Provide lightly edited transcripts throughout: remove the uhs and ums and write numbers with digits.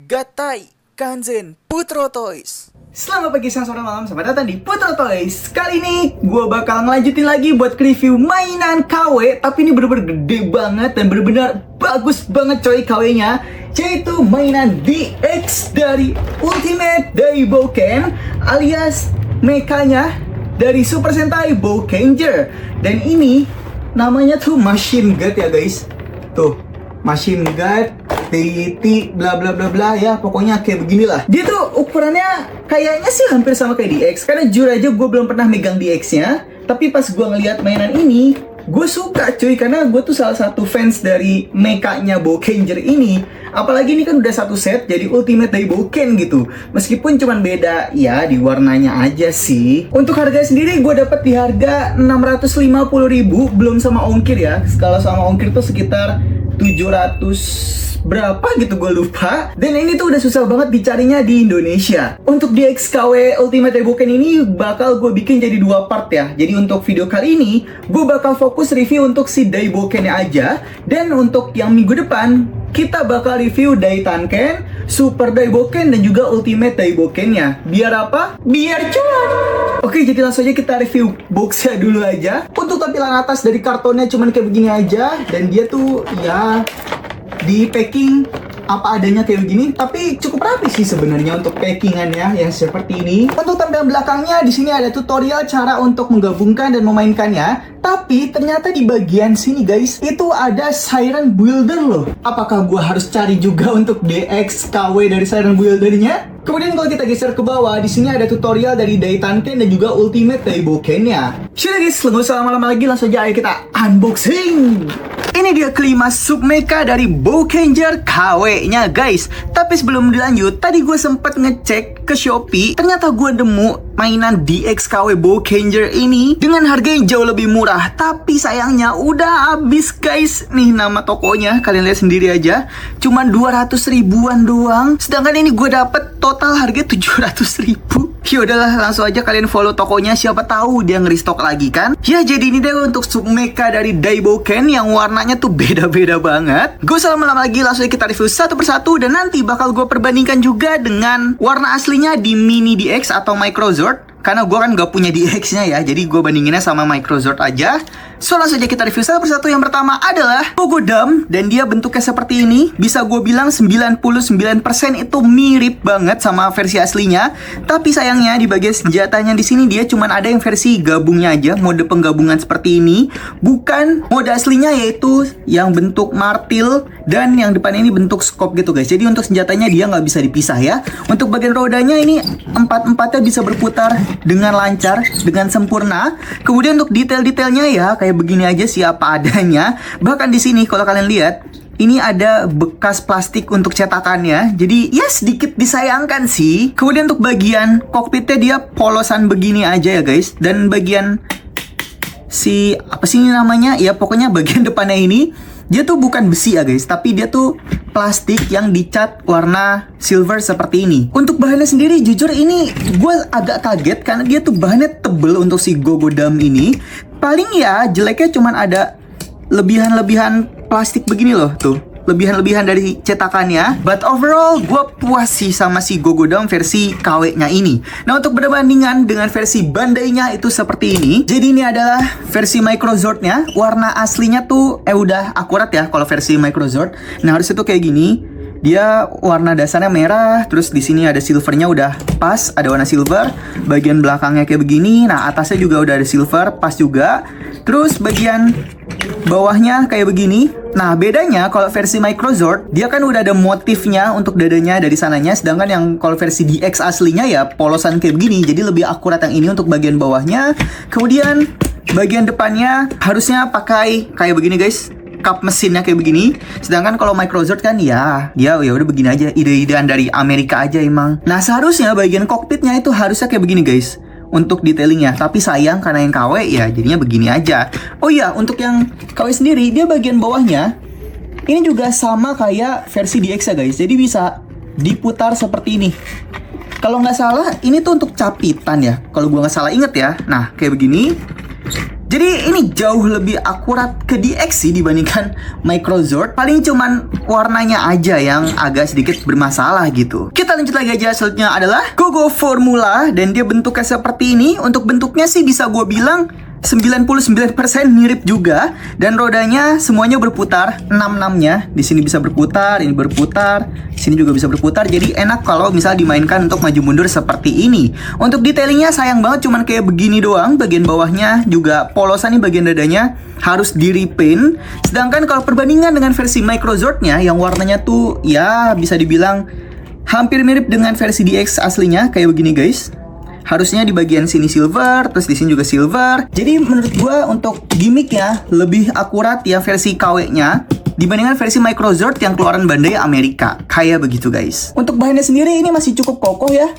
Gatai, Kanzen, Putro Toys. Selamat pagi, siang, sore, malam, selamat datang di Putro Toys. Kali ini gue bakal ngelanjutin lagi buat review mainan KW. Tapi ini bener-bener gede banget dan bener-bener bagus banget coy KW-nya, yaitu mainan DX dari Ultimate Daiboken alias mekanya dari Super Sentai Boukenger. Dan ini namanya tuh Machine Guard ya guys. Tuh, Machine Guard DT bla bla bla bla ya, pokoknya kayak beginilah. Dia tuh ukurannya kayaknya sih hampir sama kayak DX. Karena jujur aja gue belum pernah megang DX-nya, tapi pas gue ngeliat mainan ini, gue suka cuy, karena gue tuh salah satu fans dari mekanya Boukenger ini. Apalagi ini kan udah satu set jadi Ultimate Daiboken gitu. Meskipun cuman beda ya di warnanya aja sih. Untuk harga sendiri gue dapet di harga 650.000 belum sama ongkir ya. Kalau sama ongkir tuh sekitar 700 berapa gitu, gue lupa. Dan ini tuh udah susah banget dicarinya di Indonesia. Untuk DXKW Ultimate Daiboken ini bakal gue bikin jadi 2 part ya. Jadi untuk video kali ini gue bakal fokus review untuk si Daibokennya aja. Dan untuk yang minggu depan kita bakal review Daitanken, Super Daiboken, dan juga Ultimate Daibokennya. Biar apa? Biar cuan! Oke, jadi langsung aja kita review boxnya dulu aja. Untuk tampilan atas dari kartonnya cuman kayak begini aja. Dan dia tuh ya di packing apa adanya kayak begini, tapi cukup rapi sih sebenarnya untuk packingannya yang seperti ini. Untuk tampilan belakangnya di sini ada tutorial cara untuk menggabungkan dan memainkannya. Tapi ternyata di bagian sini guys, itu ada Siren Builder loh. Apakah gua harus cari juga untuk DX KW dari Siren Buildernya? Kemudian kalau kita geser ke bawah, di sini ada tutorial dari Daitanken dan juga Ultimate Daibokennya. Sudah guys, nggak usah lama-lama lagi, langsung aja ayo kita unboxing. Ini dia kelima submecha dari Boukenger KW-nya guys. Tapi sebelum dilanjut, tadi gue sempet ngecek ke Shopee. Ternyata gue nemu mainan DX KW Boukenger ini dengan harga yang jauh lebih murah. Tapi sayangnya udah habis guys. Nih nama tokonya, kalian lihat sendiri aja. Cuman 200 ribuan doang. Sedangkan ini gue dapet total harga 700 ribu. Ya udahlah, langsung aja kalian follow tokonya, siapa tahu dia nge-restock lagi kan. Ya jadi ini deh untuk submecha dari Daiboken yang warnanya tuh beda-beda banget. Gue usah lama-lama lagi, langsung aja kita review satu persatu. Dan nanti bakal gue perbandingkan juga dengan warna aslinya di Mini DX atau Microzord. Karena gue kan gak punya DX-nya ya, jadi gue bandinginnya sama Microzord aja. So langsung aja kita review satu persatu. Yang pertama adalah Pogodam, dan dia bentuknya seperti ini. Bisa gue bilang 99% itu mirip banget sama versi aslinya. Tapi sayangnya di bagian senjatanya di sini dia cuman ada yang versi gabungnya aja, mode penggabungan seperti ini. Bukan mode aslinya, yaitu yang bentuk martil dan yang depan ini bentuk scope gitu guys. Jadi untuk senjatanya dia nggak bisa dipisah ya. Untuk bagian rodanya ini empat-empatnya bisa berputar dengan lancar, dengan sempurna. Kemudian untuk detail-detailnya ya kayak begini aja sih apa adanya. Bahkan di sini kalau kalian lihat, ini ada bekas plastik untuk cetakannya. Jadi ya sedikit disayangkan sih. Kemudian untuk bagian kokpitnya dia polosan begini aja ya guys. Dan bagian si apa sih ini namanya? Ya pokoknya bagian depannya ini dia tuh bukan besi ya guys, tapi dia tuh plastik yang dicat warna silver seperti ini. Untuk bahannya sendiri jujur ini gue agak kaget karena dia tuh bahannya tebel untuk si Gogodam ini. Paling ya jeleknya cuman ada lebihan-lebihan plastik begini loh tuh. Lebihan-lebihan dari cetakannya. But overall gue puas sih sama si Gogodam versi KW-nya ini. Nah untuk berbandingan dengan versi Bandai-nya itu seperti ini. Jadi ini adalah versi Microzord-nya. Warna aslinya tuh udah akurat ya kalau versi Microzord. Nah harusnya tuh kayak gini. Dia warna dasarnya merah, terus di sini ada silvernya udah pas, ada warna silver. Bagian belakangnya kayak begini. Nah atasnya juga udah ada silver, pas juga. Terus bagian bawahnya kayak begini. Nah bedanya kalau versi Microzord dia kan udah ada motifnya untuk dadanya dari sananya. Sedangkan yang kalau versi DX aslinya ya polosan kayak begini. Jadi lebih akurat yang ini untuk bagian bawahnya. Kemudian bagian depannya harusnya pakai kayak begini guys, kap mesinnya kayak begini. Sedangkan kalau Microzord kan ya udah begini aja, ide-idean dari Amerika aja emang. Nah seharusnya bagian kokpitnya itu harusnya kayak begini guys untuk detailingnya. Tapi sayang karena yang KW ya jadinya begini aja. Oh iya, untuk yang KW sendiri dia bagian bawahnya ini juga sama kayak versi DX ya guys. Jadi bisa diputar seperti ini. Kalau nggak salah ini tuh untuk capitan ya, kalau gua nggak salah inget ya. Nah kayak begini. Jadi ini jauh lebih akurat ke DX sih dibandingkan Microzord. Paling cuman warnanya aja yang agak sedikit bermasalah gitu. Kita lanjut lagi aja, selanjutnya adalah Gogo Formula. Dan dia bentuknya seperti ini. Untuk bentuknya sih bisa gue bilang 99% mirip juga, dan rodanya semuanya berputar, 6-6-nya. Di sini bisa berputar, ini berputar, sini juga bisa berputar. Jadi enak kalau misal dimainkan untuk maju mundur seperti ini. Untuk detailingnya sayang banget cuman kayak begini doang. Bagian bawahnya juga polosan nih, bagian dadanya harus di repaint. Sedangkan kalau perbandingan dengan versi Microzord-nya yang warnanya tuh ya bisa dibilang hampir mirip dengan versi DX aslinya kayak begini guys. Harusnya di bagian sini silver, terus di sini juga silver. Jadi menurut gua untuk gimmicknya lebih akurat ya versi KW-nya dibandingkan versi Microzord yang keluaran Bandai Amerika. Kayak begitu guys. Untuk bahannya sendiri ini masih cukup kokoh ya.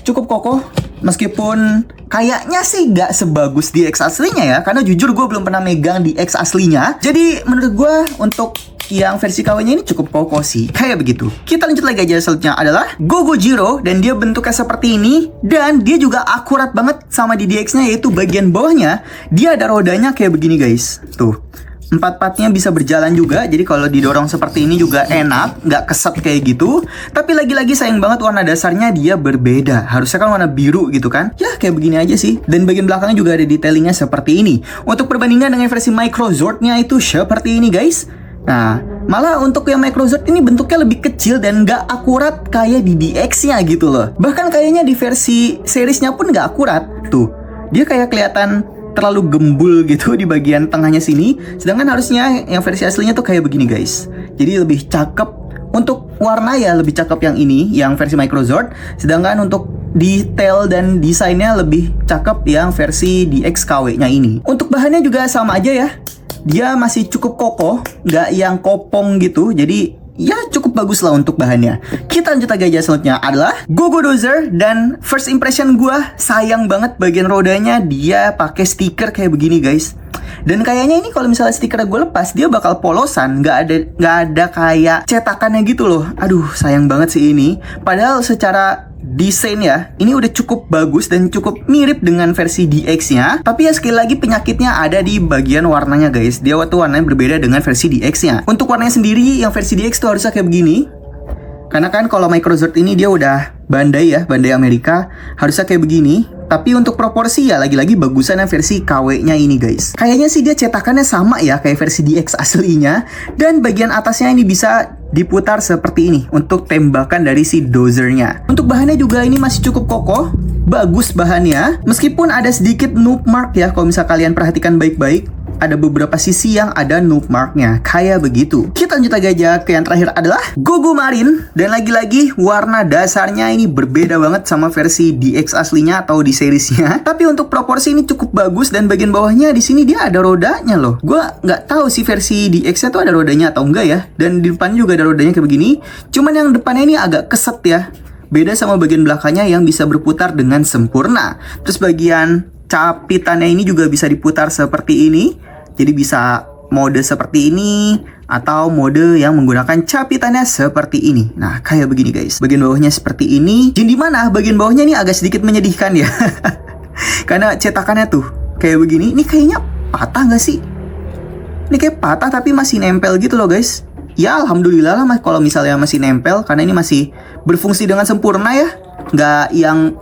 Cukup kokoh. Meskipun kayaknya sih gak sebagus DX aslinya ya. Karena jujur gue belum pernah megang DX aslinya. Jadi menurut gue untuk yang versi KW-nya ini cukup kokoh sih. Kayak begitu. Kita lanjut lagi aja, selanjutnya adalah Gogo Giro. Dan dia bentuknya seperti ini. Dan dia juga akurat banget sama di DX-nya, yaitu bagian bawahnya dia ada rodanya kayak begini guys. Tuh, empat-empatnya bisa berjalan juga. Jadi kalau didorong seperti ini juga enak, nggak keset kayak gitu. Tapi lagi-lagi sayang banget warna dasarnya dia berbeda. Harusnya kan warna biru gitu kan. Ya kayak begini aja sih. Dan bagian belakangnya juga ada detailingnya seperti ini. Untuk perbandingan dengan versi Microzord-nya itu seperti ini guys. Nah, malah untuk yang Microzord ini bentuknya lebih kecil dan nggak akurat kayak di DX-nya gitu loh. Bahkan kayaknya di versi seriesnya pun nggak akurat. Tuh, dia kayak kelihatan terlalu gembul gitu di bagian tengahnya sini. Sedangkan harusnya yang versi aslinya tuh kayak begini guys. Jadi lebih cakep. Untuk warna ya lebih cakep yang ini, yang versi Microzord. Sedangkan untuk detail dan desainnya lebih cakep yang versi DX KW-nya ini. Untuk bahannya juga sama aja ya. Dia masih cukup kokoh, nggak yang kopong gitu. Jadi ya cukup bagus lah untuk bahannya. Kita lanjut lagi aja, selanjutnya adalah Gogo Dozer. Dan first impression gue sayang banget bagian rodanya dia pakai stiker kayak begini guys. Dan kayaknya ini kalau misalnya stikernya gue lepas dia bakal polosan, nggak ada kayak cetakannya gitu loh. Aduh sayang banget sih ini. Padahal secara desain ya ini udah cukup bagus dan cukup mirip dengan versi DX-nya. Tapi ya sekali lagi penyakitnya ada di bagian warnanya guys. Dia tuh warnanya berbeda dengan versi DX-nya. Untuk warnanya sendiri yang versi DX tuh harusnya kayak begini. Karena kan kalau Microzord ini dia udah Bandai ya, Bandai Amerika, harusnya kayak begini. Tapi untuk proporsi ya lagi-lagi bagusan yang versi KW-nya ini guys. Kayaknya sih dia cetakannya sama ya kayak versi DX aslinya. Dan bagian atasnya ini bisa diputar seperti ini untuk tembakan dari si dozernya. Untuk bahannya juga ini masih cukup kokoh, bagus bahannya. Meskipun ada sedikit noob mark ya kalau misal kalian perhatikan baik-baik. Ada beberapa sisi yang ada noob marknya, kayak begitu. Kita lanjut lagi aja ke yang terakhir adalah Gogo Marine. Dan lagi-lagi warna dasarnya ini berbeda banget sama versi DX aslinya atau di seriesnya. Tapi untuk proporsi ini cukup bagus dan bagian bawahnya di sini dia ada rodanya loh. Gua nggak tahu sih versi DX-nya tuh ada rodanya atau enggak ya. Dan di depan juga ada rodanya kayak begini. Cuman yang depannya ini agak keset ya. Beda sama bagian belakangnya yang bisa berputar dengan sempurna. Terus bagian capitannya ini juga bisa diputar seperti ini. Jadi bisa mode seperti ini atau mode yang menggunakan capitannya seperti ini. Nah, kayak begini guys. Bagian bawahnya seperti ini. Dan di mana bagian bawahnya ini agak sedikit menyedihkan ya. Karena cetakannya tuh kayak begini. Ini kayaknya patah nggak sih? Ini kayak patah tapi masih nempel gitu loh guys. Ya alhamdulillah lah kalau misalnya masih nempel. Karena ini masih berfungsi dengan sempurna ya. Nggak yang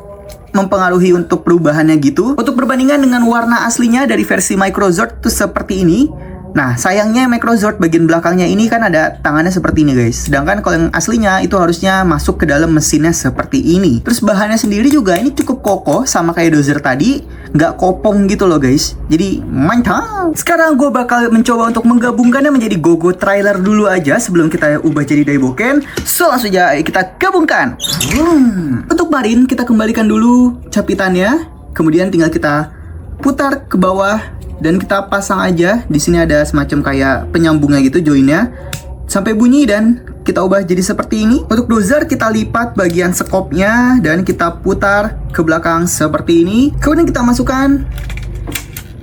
mempengaruhi untuk perubahannya gitu. Untuk perbandingan dengan warna aslinya dari versi Microzord tuh seperti ini. Nah sayangnya Microzord bagian belakangnya ini kan ada tangannya seperti ini guys. Sedangkan kalau yang aslinya itu harusnya masuk ke dalam mesinnya seperti ini. Terus bahannya sendiri juga ini cukup kokoh sama kayak dozer tadi. Nggak kopong gitu loh guys. Jadi mantap. Sekarang gue bakal mencoba untuk menggabungkannya menjadi Gogo Trailer dulu aja sebelum kita ubah jadi Daiboken. So langsung aja kita gabungkan. Untuk Marine kita kembalikan dulu capitannya. Kemudian tinggal kita putar ke bawah. Dan kita pasang aja. Di sini ada semacam kayak penyambungnya gitu, joinnya. Sampai bunyi dan kita ubah jadi seperti ini. Untuk dozer kita lipat bagian skopnya dan kita putar ke belakang seperti ini. Kemudian kita masukkan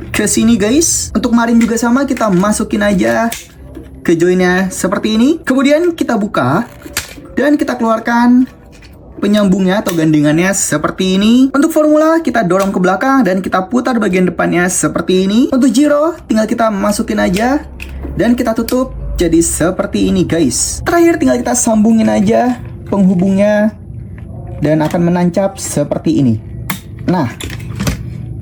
ke sini guys. Untuk Marine juga sama, kita masukin aja ke joinnya seperti ini. Kemudian kita buka dan kita keluarkan penyambungnya atau gandengannya seperti ini. Untuk formula kita dorong ke belakang dan kita putar bagian depannya seperti ini. Untuk giro tinggal kita masukin aja dan kita tutup jadi seperti ini guys. Terakhir tinggal kita sambungin aja penghubungnya dan akan menancap seperti ini. Nah,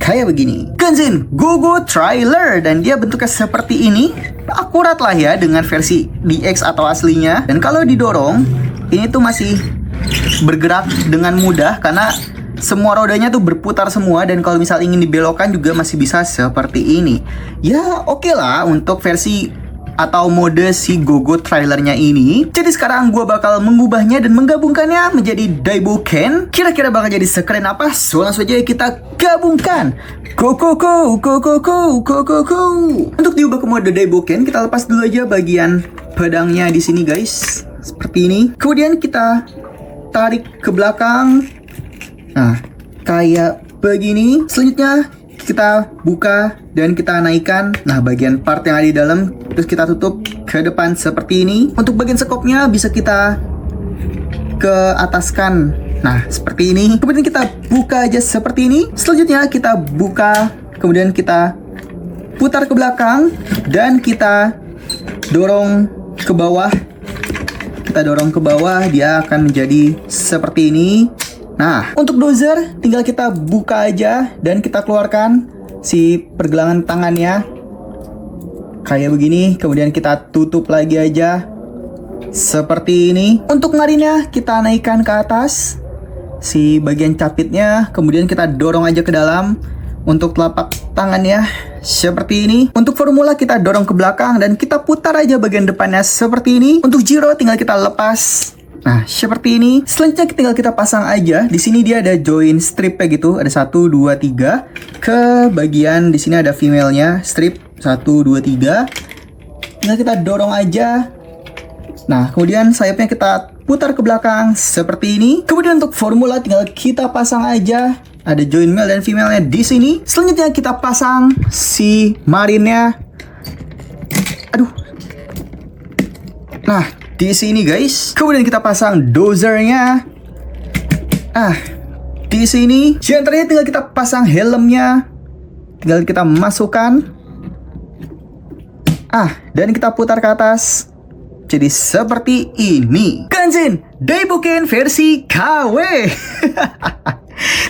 kayak begini. Kanzen GoGo Trailer, dan dia bentuknya seperti ini. Akurat lah ya dengan versi DX atau aslinya. Dan kalau didorong, ini tuh masih bergerak dengan mudah karena semua rodanya tuh berputar semua. Dan kalau misal ingin dibelokkan juga masih bisa seperti ini. Ya oke lah untuk versi atau mode si GoGo Trailernya ini. Jadi sekarang gue bakal mengubahnya dan menggabungkannya menjadi Daiboken. Kira-kira bakal jadi sekeren apa? So langsung aja kita gabungkan. Go. Untuk diubah ke mode Daiboken, kita lepas dulu aja bagian pedangnya di sini guys. Seperti ini. Kemudian kita tarik ke belakang. Nah, kayak begini. Selanjutnya kita buka dan kita naikkan. Nah, bagian part yang ada di dalam, terus kita tutup ke depan seperti ini. Untuk bagian sekopnya bisa kita ke ataskan. Nah, seperti ini. Kemudian kita buka aja seperti ini. Selanjutnya kita buka, kemudian kita putar ke belakang dan kita dorong ke bawah. Kita dorong ke bawah, dia akan menjadi seperti ini. Nah, untuk dozer tinggal kita buka aja dan kita keluarkan si pergelangan tangannya kayak begini. Kemudian kita tutup lagi aja seperti ini. Untuk ngarinnya kita naikkan ke atas si bagian capitnya, kemudian kita dorong aja ke dalam. Untuk telapak tangannya seperti ini. Untuk formula kita dorong ke belakang dan kita putar aja bagian depannya seperti ini. Untuk giro tinggal kita lepas. Nah, seperti ini. Selanjutnya tinggal kita pasang aja. Di sini dia ada join stripnya gitu. Ada 1, 2, 3. Ke bagian di sini ada female-nya. Strip 1, 2, 3. Tinggal kita dorong aja. Nah, kemudian sayapnya kita putar ke belakang seperti ini. Kemudian untuk formula tinggal kita pasang aja. Ada join male dan female-nya di sini. Selanjutnya kita pasang si marinnya. Aduh. Nah, di sini guys. Kemudian kita pasang dozernya. Di sini. Di antaranya tinggal kita pasang helmnya. Tinggal kita masukkan. Dan kita putar ke atas. Jadi seperti ini. Kanzen Daiboken versi KW.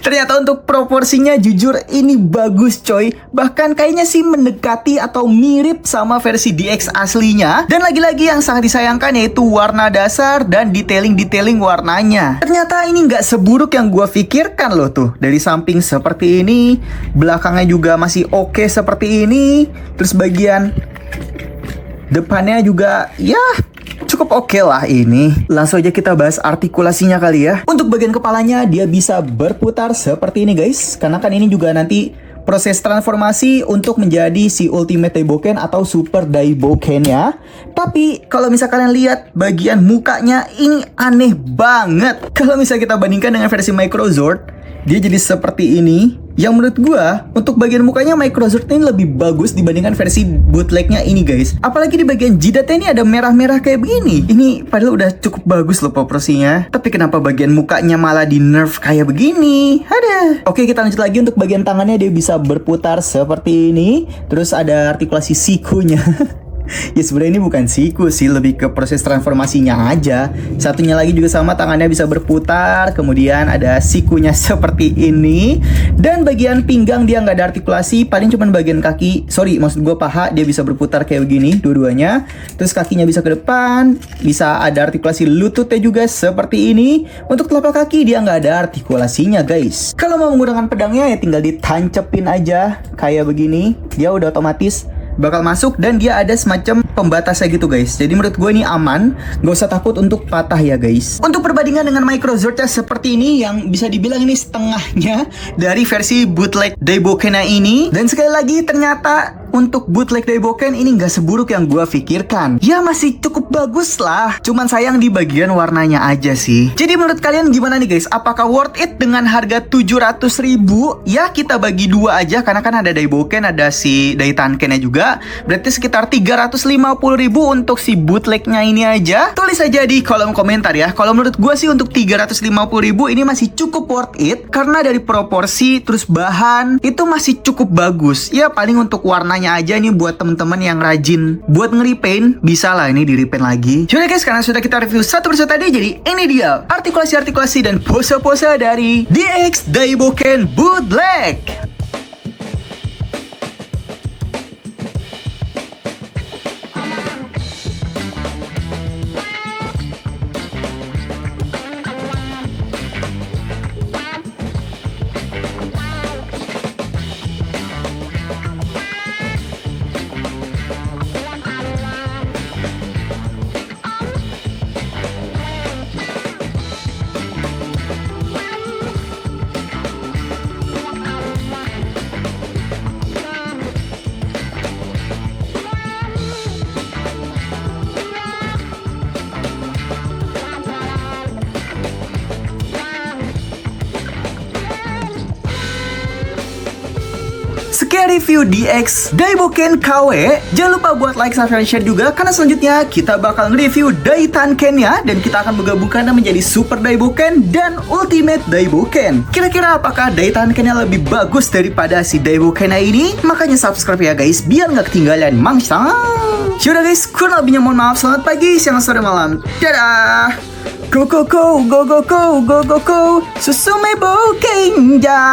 Ternyata untuk proporsinya jujur ini bagus coy. Bahkan kayaknya sih mendekati atau mirip sama versi DX aslinya. Dan lagi-lagi yang sangat disayangkan yaitu warna dasar dan detailing-detailing warnanya. Ternyata ini nggak seburuk yang gue pikirkan loh tuh. Dari samping seperti ini, belakangnya juga masih oke seperti ini. Terus bagian depannya juga ya cukup oke lah ini. Langsung aja kita bahas artikulasinya kali ya. Untuk bagian kepalanya dia bisa berputar seperti ini guys. Karena kan ini juga nanti proses transformasi untuk menjadi si Ultimate Daiboken atau Super Daiboken ya. Tapi kalau misalkan kalian lihat bagian mukanya ini aneh banget. Kalau misalnya kita bandingkan dengan versi Microzord, dia jadi seperti ini. Yang menurut gua untuk bagian mukanya Microzord ini lebih bagus dibandingkan versi bootlegnya ini guys. Apalagi di bagian jidatnya ini ada merah-merah kayak begini. Ini padahal udah cukup bagus loh proporsinya. Tapi kenapa bagian mukanya malah di nerf kayak begini? Ada. Oke, kita lanjut lagi. Untuk bagian tangannya dia bisa berputar seperti ini. Terus ada artikulasi sikunya. Ya sebenarnya ini bukan siku sih, lebih ke proses transformasinya aja. Satunya lagi juga sama, tangannya bisa berputar. Kemudian ada sikunya seperti ini. Dan bagian pinggang dia nggak ada artikulasi, paling cuma bagian kaki. Sorry, maksud gue paha, dia bisa berputar kayak begini dua-duanya. Terus kakinya bisa ke depan, bisa ada artikulasi lututnya juga seperti ini. Untuk telapak kaki dia nggak ada artikulasinya guys. Kalau mau menggunakan pedangnya ya tinggal ditancepin aja kayak begini. Dia udah otomatis bakal masuk dan dia ada semacam pembatasnya gitu guys. Jadi menurut gue ini aman, gak usah takut untuk patah ya guys. Untuk perbandingan dengan Microzordnya seperti ini, yang bisa dibilang ini setengahnya dari versi bootleg Daiboken ini. Dan sekali lagi ternyata untuk bootleg Daiboken ini nggak seburuk yang gue pikirkan. Ya masih cukup bagus lah, cuman sayang di bagian warnanya aja sih. Jadi menurut kalian gimana nih guys? Apakah worth it dengan harga 700.000? Ya kita bagi dua aja, karena kan ada Daiboken, ada si Daitanken-nya juga. Berarti sekitar 350.000 untuk si bootlegnya ini aja. Tulis aja di kolom komentar ya. Kalau menurut gue sih untuk 350.000 ini masih cukup worth it, karena dari proporsi terus bahan itu masih cukup bagus. Ya paling untuk warnanya aja nih buat temen-temen yang rajin buat nge-repaint, bisa lah ini di-repaint lagi. Yaudah guys, karena sudah kita review satu persatu tadi, jadi ini dia artikulasi-artikulasi dan pose-pose dari DX Daiboken Bootleg. Sekian review DX Daiboken KW. Jangan lupa buat like, subscribe, share juga, karena selanjutnya kita bakal nge-review Daitanken-nya, dan kita akan menggabungkannya menjadi Super Daiboken dan Ultimate Daiboken. Kira-kira apakah Daitanken-nya lebih bagus daripada si Daiboken ini? Makanya subscribe ya guys, biar nggak ketinggalan mangsa. Yaudah guys, kurang lebihnya mohon maaf. Selamat pagi, siang, sore, malam. Dadah. Go go go go go go go go go Susume Bokenja.